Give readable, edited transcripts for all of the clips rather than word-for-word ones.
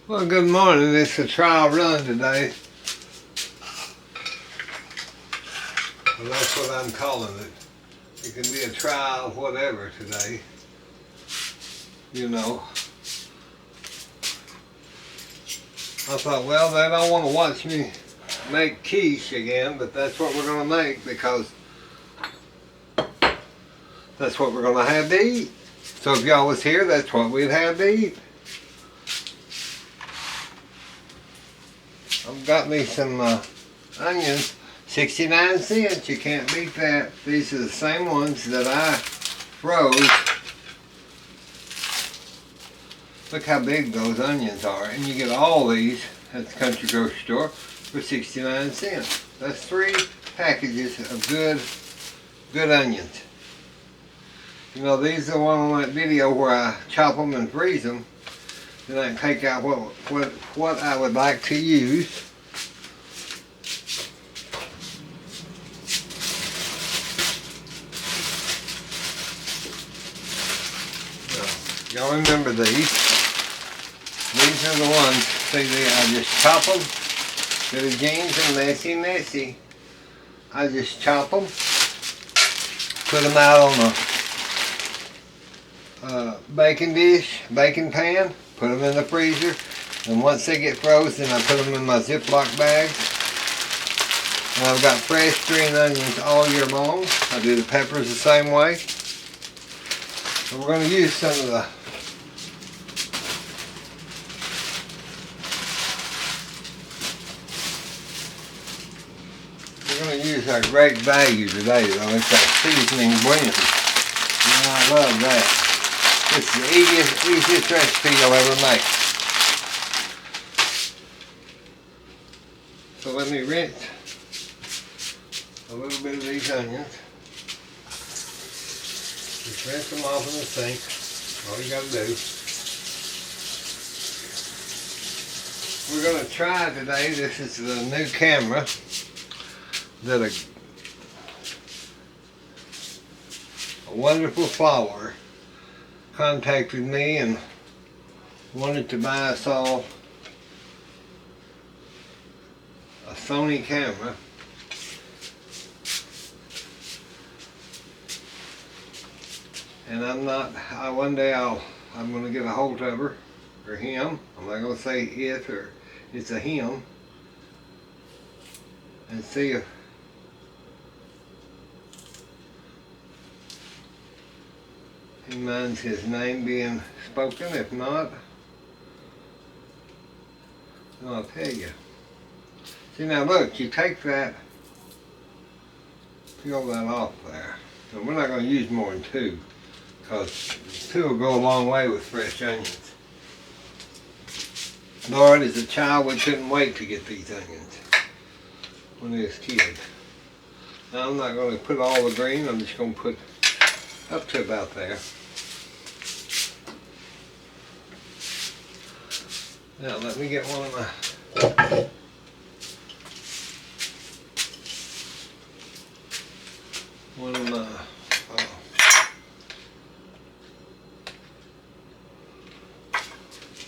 Well, good morning. It's a trial run today. Well, that's what I'm calling it. It can be a trial, whatever, today. You know. I thought, well, they don't want to watch me make quiche again, but that's what we're going to make because that's what we're going to have to eat. So if y'all was here, that's what we'd have to eat. I've got me some onions, 69 cents. You can't beat that. These are the same ones that I froze. Look how big those onions are. And you get all these at the country grocery store for 69 cents. That's 3 packages of good onions. You know, these are the one on that video where I chop them and freeze them. Then I can take out what I would like to use. Y'all remember these? These are the ones, see, I just chop them. Billy Jeans and messy. I just chop them, put them out on a baking dish, baking pan, put them in the freezer, and once they get frozen, I put them in my Ziploc bags. And I've got fresh green onions all year long. I do the peppers the same way. So we're going to use some of the use our great value today, though. It's our seasoning blend. And I love that. It's the easiest recipe you'll ever make. So let me rinse a little bit of these onions. Just rinse them off in the sink. All you gotta do. We're gonna try today, this is the new camera that a wonderful follower contacted me and wanted to buy us all a Sony camera. And one day I'm going to get a hold of her, or him. I'm not going to say it, or it's a him, and see if he minds his name being spoken. If not, then I'll tell you. See, now look, you take that, peel that off there. And we're not going to use more than 2, because 2 will go a long way with fresh onions. Lord, as a child, we couldn't wait to get these onions when we was kids. Now I'm not going to put all the green, I'm just going to put up to about there. Now let me get one of my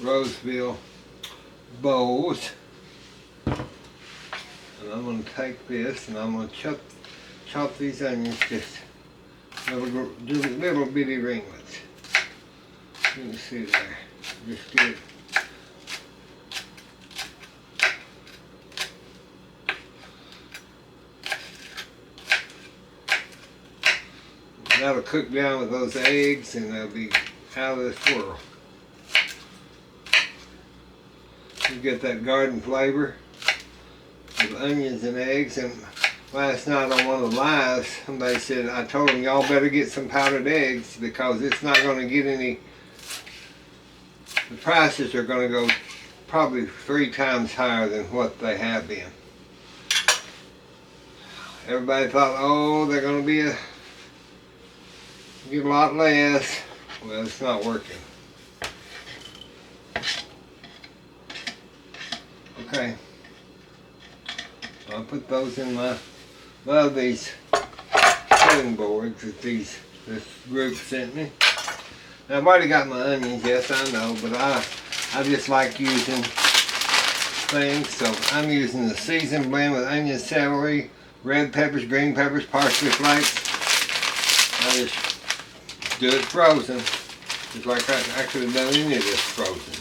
Roseville bowls, and I'm going to take this and I'm going to chop these onions just little bitty ringlets. You can see there, just good. That'll cook down with those eggs and they'll be out of this world. You get that garden flavor of onions and eggs. And last night on one of the lives, somebody said, I told them y'all better get some powdered eggs because it's not going to get any, the prices are going to go probably 3 times higher than what they have been. Everybody thought, oh, they're going to be get a lot less. Well, it's not working. Okay. I'll put those in my, love these cutting boards that this group sent me. Now I've already got my onions, yes I know, but I just like using things, so I'm using the seasoned blend with onion, celery, red peppers, green peppers, parsley flakes. I just do it frozen. Just like I could have done any of this frozen.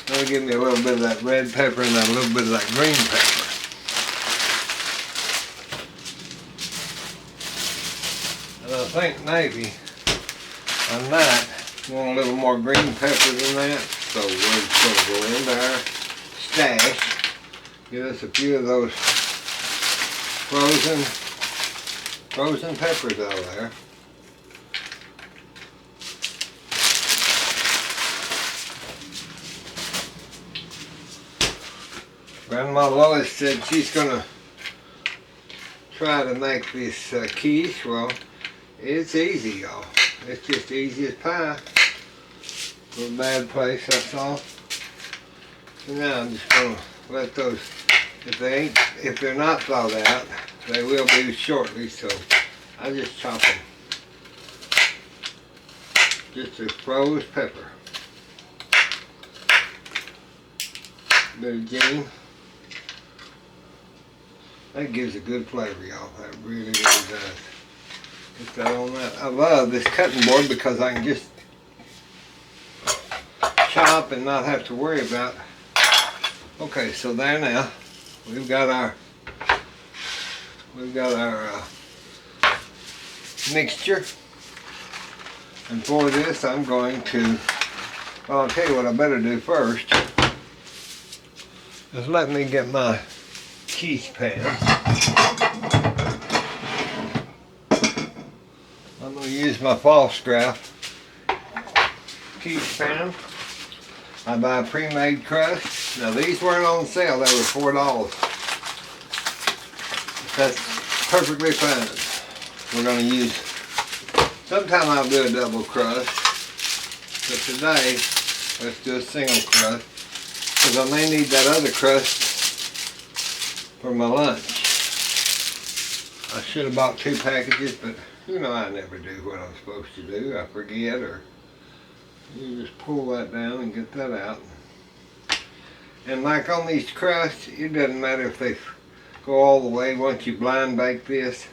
That'll give me a little bit of that red pepper and a little bit of that green pepper. And I think maybe I might want a little more green pepper than that. So we're just going to go into our stash. Get us a few of those frozen peppers out of there. Grandma Lois said she's going to try to make this quiche. Well, it's easy, y'all. It's just easy as pie. A bad place, that's all. So now I'm just going to let those, if they're not thawed out, they will be shortly, so I just chop them. Just a froze pepper. A bit of gin. That gives a good flavor, y'all. That really, really does. Get that on that. I love this cutting board because I can just chop and not have to worry about. Okay, so there now. We've got our mixture. And for this, I'm going to. Well, I'll tell you what I better do first. Is let me get my quiche pan. I'm going to use my false draft quiche pan. I buy a pre-made crust. Now these weren't on sale, they were $4. That's perfectly fine. We're going to use, sometime I'll do a double crust, but today let's do a single crust because I may need that other crust for my lunch. I should have bought 2 packages, but you know I never do what I'm supposed to do. I forget, or you just pull that down and get that out. And like on these crusts, it doesn't matter if they go all the way once you blind bake this,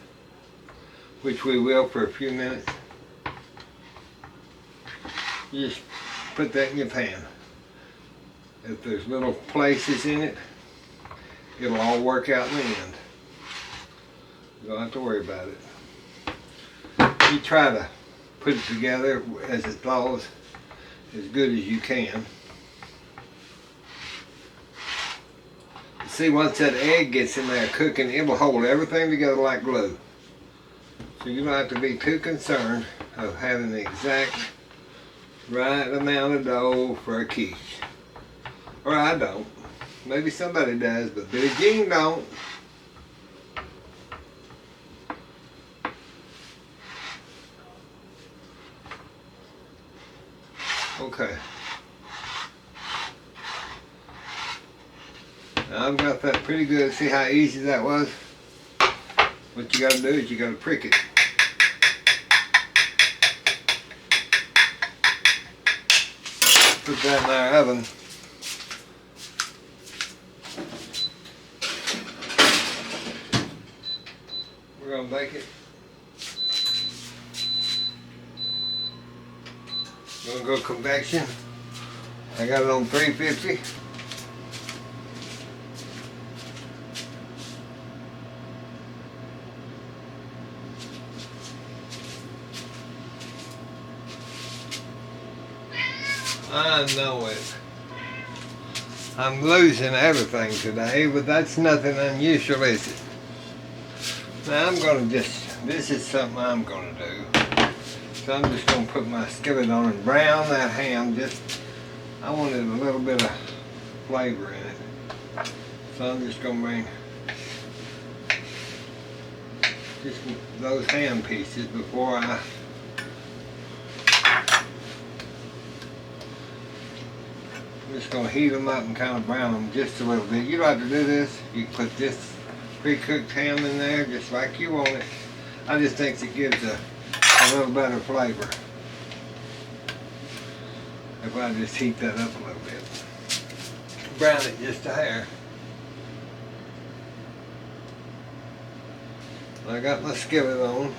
which we will for a few minutes. You just put that in your pan. If there's little places in it, it'll all work out in the end. You don't have to worry about it. You try to put it together as it thaws as good as you can. See, once that egg gets in there cooking, it will hold everything together like glue. So you don't have to be too concerned of having the exact right amount of dough for a quiche. Or I don't. Maybe somebody does, but Billie Jean don't. Okay. Now I've got that pretty good. See how easy that was? What you got to do is you got to prick it. Put that in our oven. We're going to bake it. We're going to go convection. I got it on 350. I know it. I'm losing everything today, but that's nothing unusual, is it? Now I'm going to this is something I'm going to do. So I'm just going to put my skillet on and brown that ham. I wanted a little bit of flavor in it. So I'm just going to bring just those ham pieces before I'm just going to heat them up and kind of brown them just a little bit. You don't have to do this. You can put this pre-cooked ham in there just like you want it. I just think it gives a little better flavor. if I just heat that up a little bit. Brown it just a hair. I got my skillet on.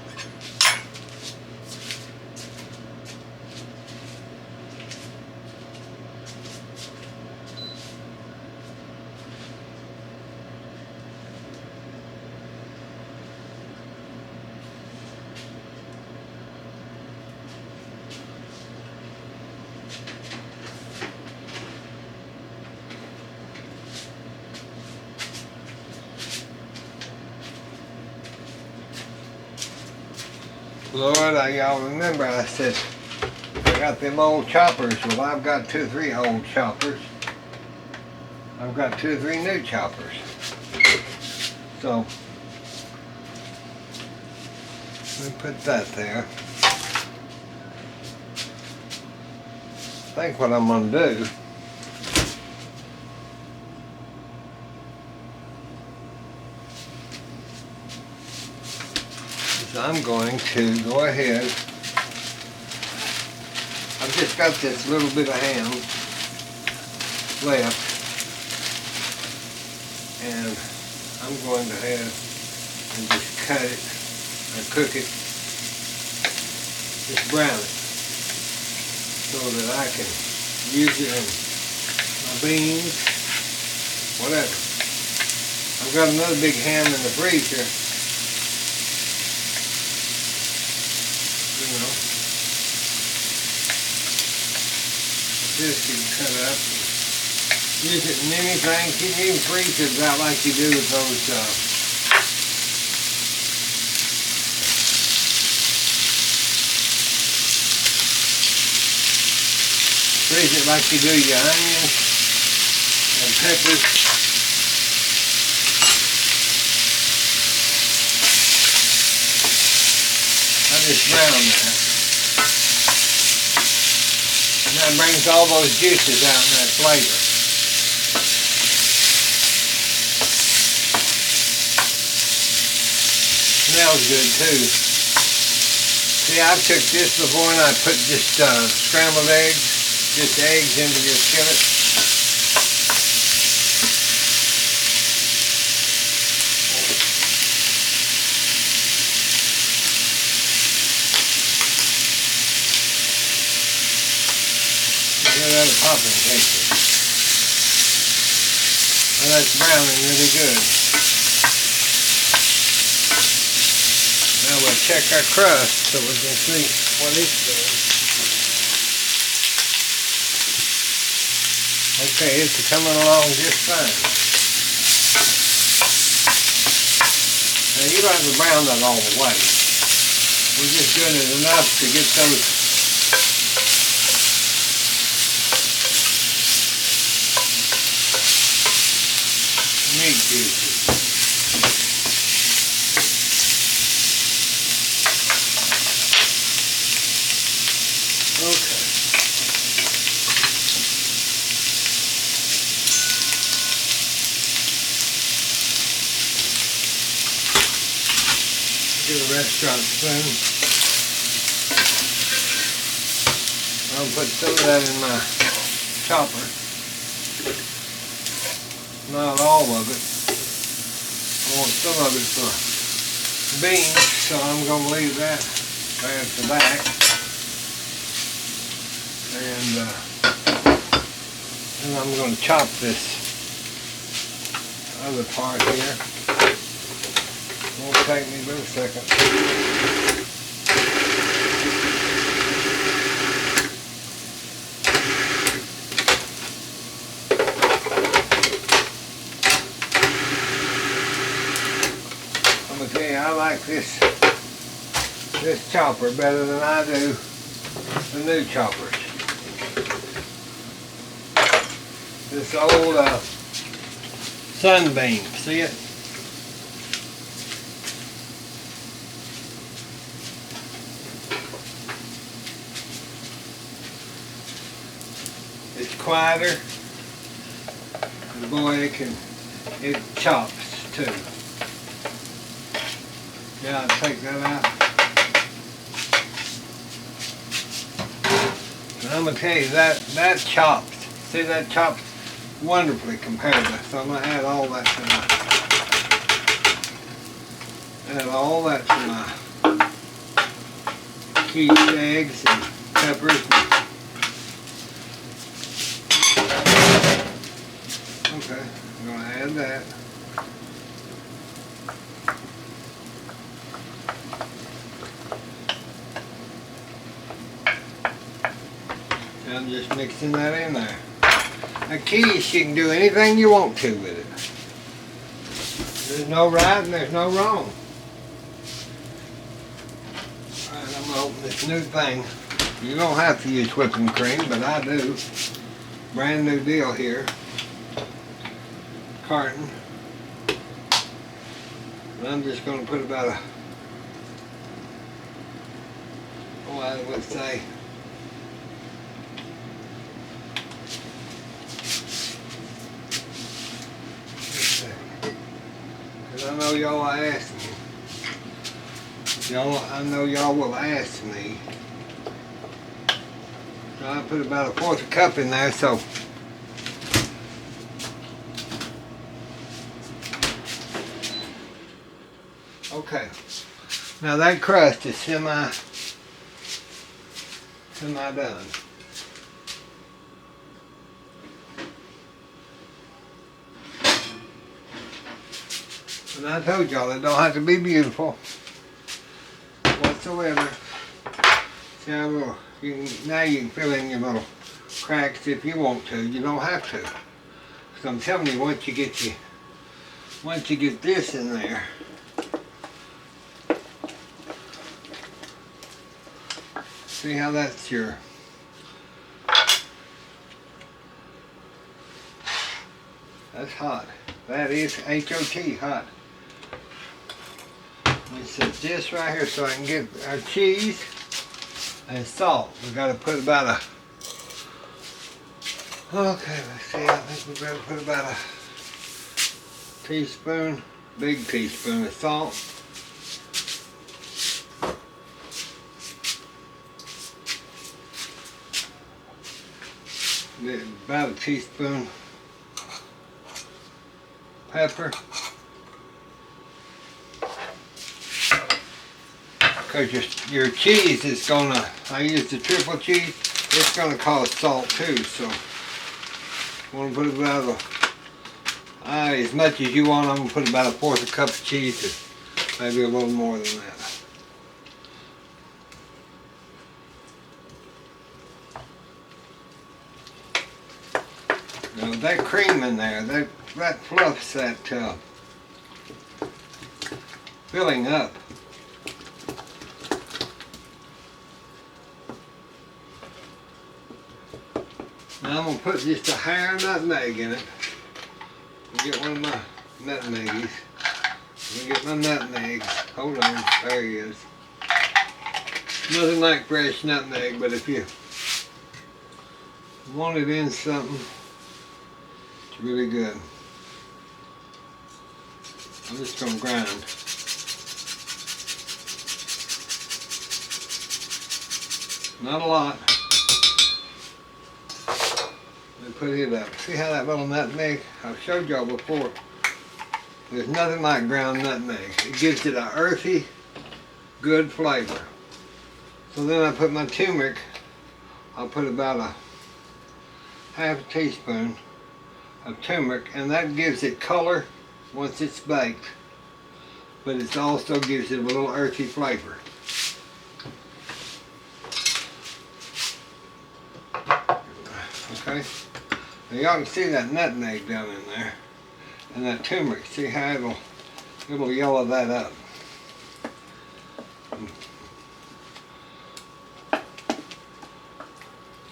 Lord, y'all remember I said I got them old choppers. Well, I've got 2 or 3 old choppers. I've got 2 or 3 new choppers. So, let me put that there. I think what I'm going to do I'm going to go ahead. I've just got this little bit of ham left, and I'm going to have and just cut it or cook it, just brown it, so that I can use it in my beans, whatever. I've got another big ham in the freezer. You know, this you cut up and use it in anything. You can even freeze it out like you do with those freeze it like you do your onions and peppers. I just brown that. And that brings all those juices out in that flavor. Smells good too. See, I took this before and I put just scrambled eggs, just eggs into your skillet. That'll pop and taste it. Well, that's browning really good. Now we'll check our crust so we can see what it's doing. Okay, it's coming along just fine. Now you don't have to brown that all the way. We're just doing it enough to get those meat juices. Okay. Get a restaurant spoon. I'll put some of that in my chopper. Not all of it. I want some of it for beans, so I'm going to leave that right at the back. And I'm going to chop this other part here. Won't take me but a second. I like this chopper better than I do the new choppers. This old Sunbeam, see it? It's quieter, and boy, it chops too. Yeah, I'll take that out. And I'm going to tell you that chops. See, that chops wonderfully compared to, so I'm going to add all that to my quiche eggs and peppers. Okay, I'm going to add that. I'm just mixing that in there. A quiche, you can do anything you want to with it. There's no right and there's no wrong. Alright, I'm going to open this new thing. You don't have to use whipping cream, but I do. Brand new deal here. Carton. And I'm just going to put about I would say, because I know y'all ask me. I know y'all will ask me. So I put about 1/4 cup in there, so okay. Now that crust is semi done. And I told y'all it don't have to be beautiful whatsoever. See how little, now you can fill in your little cracks if you want to. You don't have to. Because I'm telling you, once you get this in there, see how that's that's hot. That is HOT, hot. It says this right here, so I can get our cheese and salt. We got to put about okay, let's see, I think we better put about a teaspoon, big teaspoon of salt. About a teaspoon pepper, because your cheese is gonna, I use the triple cheese, it's gonna cause salt too, so I want to put about as much as you want. I'm gonna put about 1/4 cup of cheese, maybe a little more than that. Now that cream in there, that fluffs that filling up. Now I'm going to put just a hair of nutmeg in it. Get one of my nutmeggies. Let me get my nutmeg. Hold on, there he is. Nothing like fresh nutmeg, but if you want it in something, it's really good. I'm just going to grind. Not a lot. Let me put it up. See how that little nutmeg, I've showed y'all before. There's nothing like ground nutmeg. It gives it an earthy, good flavor. So then I put my turmeric. I'll put about 1/2 teaspoon of turmeric, and that gives it color once it's baked, but it also gives it a little earthy flavor. Okay, now y'all can see that nutmeg down in there, and that turmeric. See how it'll yellow that up.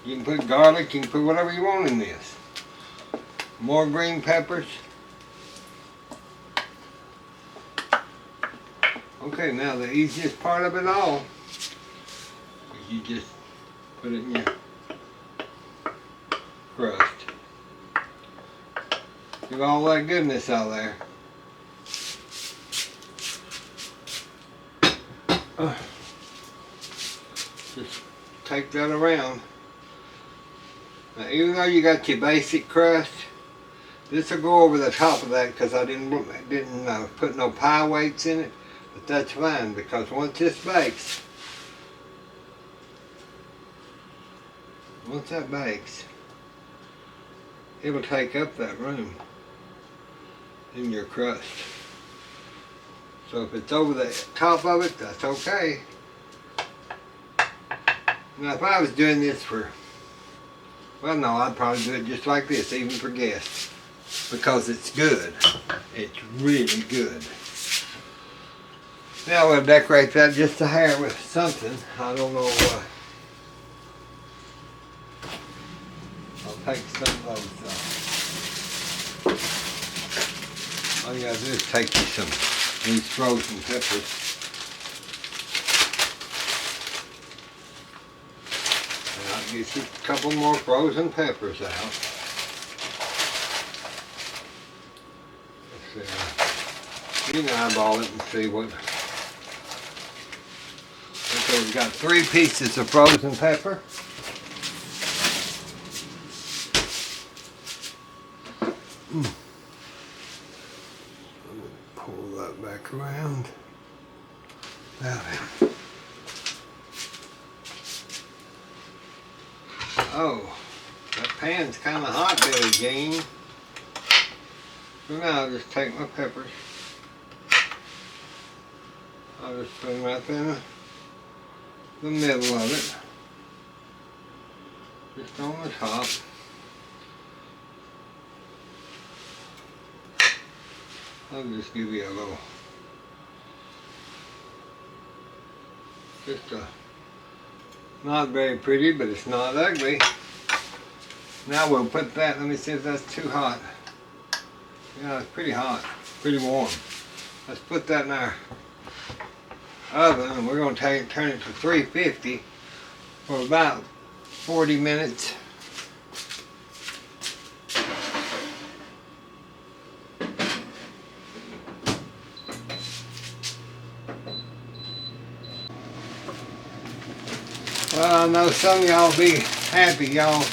You can put garlic, you can put whatever you want in this. More green peppers. Okay, now the easiest part of it all is you just put it in your crust. Get all that goodness out there. Just take that around. Now, even though you got your basic crust, this will go over the top of that because I didn't put no pie weights in it. But that's fine because once this bakes, it'll take up that room in your crust. So if it's over the top of it, that's okay. Now if I was doing this for, well no, I'd probably do it just like this, even for guests. Because it's good. It's really good. Now we'll decorate that just a hair with something. I don't know what. I'll take some of those. All you gotta do is take you some of these frozen peppers. And I'll get you a couple more frozen peppers out. You can eyeball it and see what. Okay, we've got 3 pieces of frozen pepper. Pull that back around. Now then. Oh, that pan's kind of hot, Billy Jean. So now I'll just take my peppers. I'll just put them right there in the middle of it. Just on the top. I'll just give you a little, not very pretty, but it's not ugly. Now we'll put that, let me see if that's too hot. Yeah, it's pretty hot, pretty warm. Let's put that in our oven and we're going to turn it to 350 for about 40 minutes. Well, I know some of y'all be happy. Y'all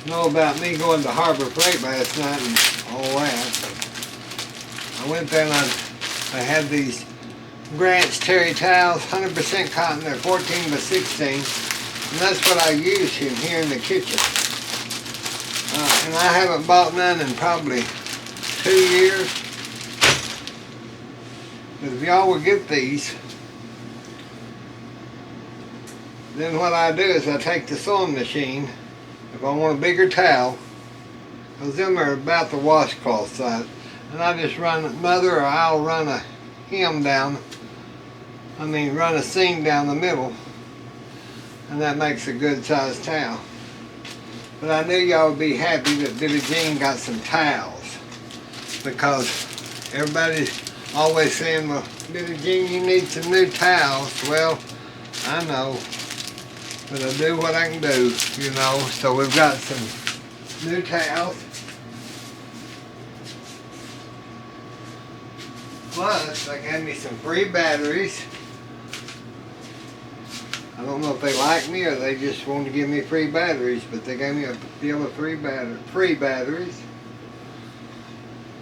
know about me going to Harbor Freight last night and all that. I went there and I had these Grant's terry towels, 100% cotton. They're 14 by 16, and that's what I use here in the kitchen. And I haven't bought none in probably 2 years. But if y'all will get these, then what I do is I take the sewing machine, if I want a bigger towel, because them are about the washcloth size, and I just run mother or I'll run a hem down, run a seam down the middle, and that makes a good sized towel. But I knew y'all would be happy that Billie Jean got some towels, because everybody's always saying, well, Billie Jean, you need some new towels. Well, I know, but I do what I can do, you know. So we've got some new towels. Plus, they gave me some free batteries. I don't know if they like me or they just want to give me free batteries, but they gave me a deal of free batteries.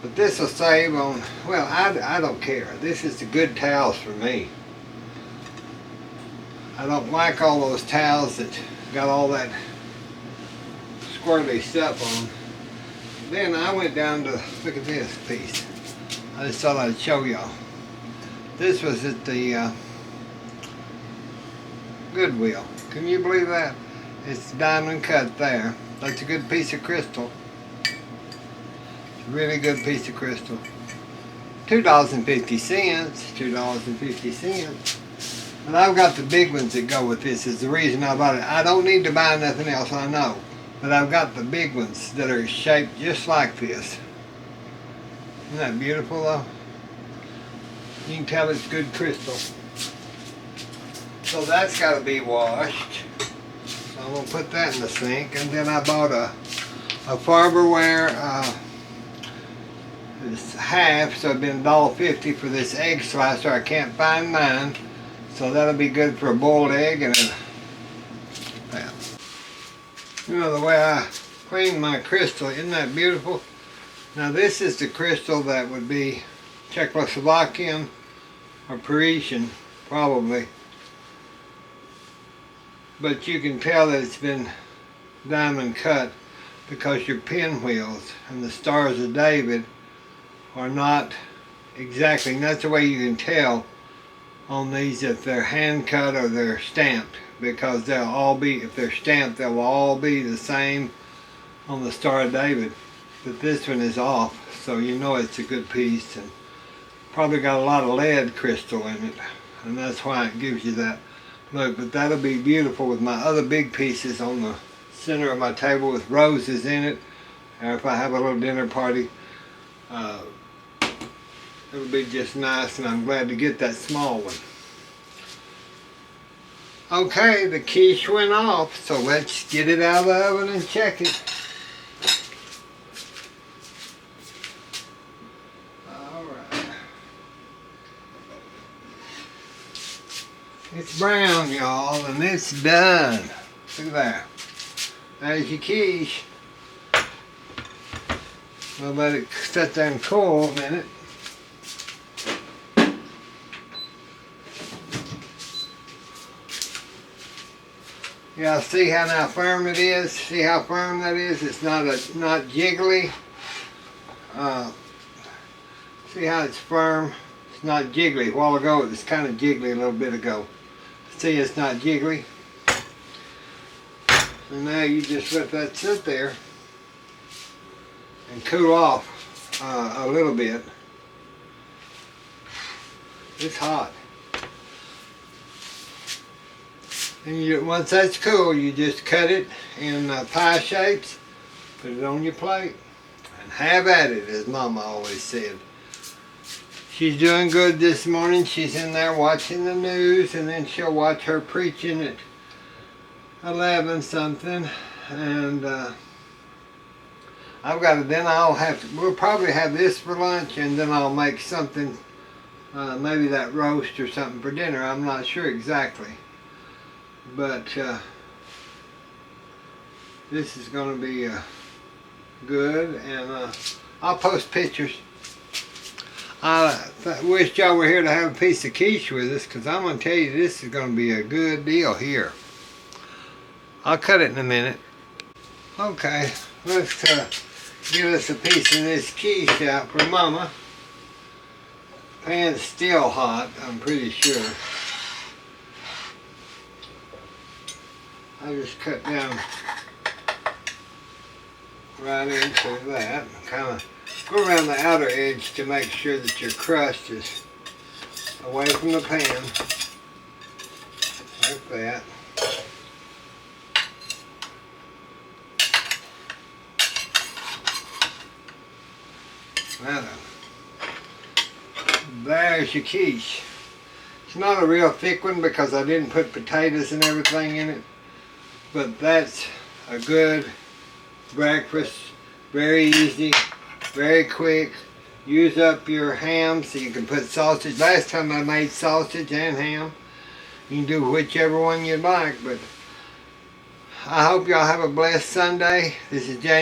But this will save on, well, I don't care. This is the good towels for me. I don't like all those towels that got all that squirrely stuff on. Then I went down to, look at this piece. I just thought I'd show y'all. This was at the Goodwill. Can you believe that? It's diamond cut there. That's a good piece of crystal. It's a really good piece of crystal. $2.50. $2.50. And I've got the big ones that go with this. Is the reason I bought it. I don't need to buy nothing else, I know. But I've got the big ones that are shaped just like this. Isn't that beautiful though? You can tell it's good crystal. So that's got to be washed. So I'm going to put that in the sink. And then I bought a Farberware. It's half, so it's been $1.50 for this egg slicer. I can't find mine. So that'll be good for a boiled egg and you know, the way I cleaned my crystal. Isn't that beautiful? Now this is the crystal that would be Czechoslovakian or Parisian, probably. But you can tell that it's been diamond cut because your pinwheels and the stars of David are not exactly, and that's the way you can tell on these if they're hand cut or they're stamped, because they'll all be, if they're stamped, they'll all be the same on the Star of David. But this one is off, so you know it's a good piece, and probably got a lot of lead crystal in it, and that's why it gives you that look. But that'll be beautiful with my other big pieces on the center of my table with roses in it, or if I have a little dinner party, it'll be just nice, and I'm glad to get that small one. Okay, the quiche went off, so let's get it out of the oven and check it. Alright. It's brown, y'all, and it's done. Look at that. There's your quiche. We'll let it sit there and cool a minute. Yeah, see how now firm it is? See how firm that is? It's not jiggly. See how it's firm? It's not jiggly. A while ago it was kind of jiggly a little bit ago. See, it's not jiggly. And now you just let that sit there and cool off a little bit. It's hot. And once that's cool, you just cut it in pie shapes, put it on your plate, and have at it, as Mama always said. She's doing good this morning. She's in there watching the news, and then she'll watch her preaching at 11 something, and I've got it. Then we'll probably have this for lunch, and then I'll make something, maybe that roast or something for dinner. I'm not sure exactly. But this is going to be good, and I'll post pictures. I wish y'all were here to have a piece of quiche with us, because I'm going to tell you this is going to be a good deal here. I'll cut it in a minute. Okay, let's give us a piece of this quiche out for Mama. Pan's still hot, I'm pretty sure. I just cut down right into that. Kind of go around the outer edge to make sure that your crust is away from the pan. Like that. Now, there's your quiche. It's not a real thick one because I didn't put potatoes and everything in it. But that's a good breakfast, very easy, very quick. Use up your ham so you can put sausage. Last time I made sausage and ham. You can do whichever one you like, but I hope y'all have a blessed Sunday. This is James.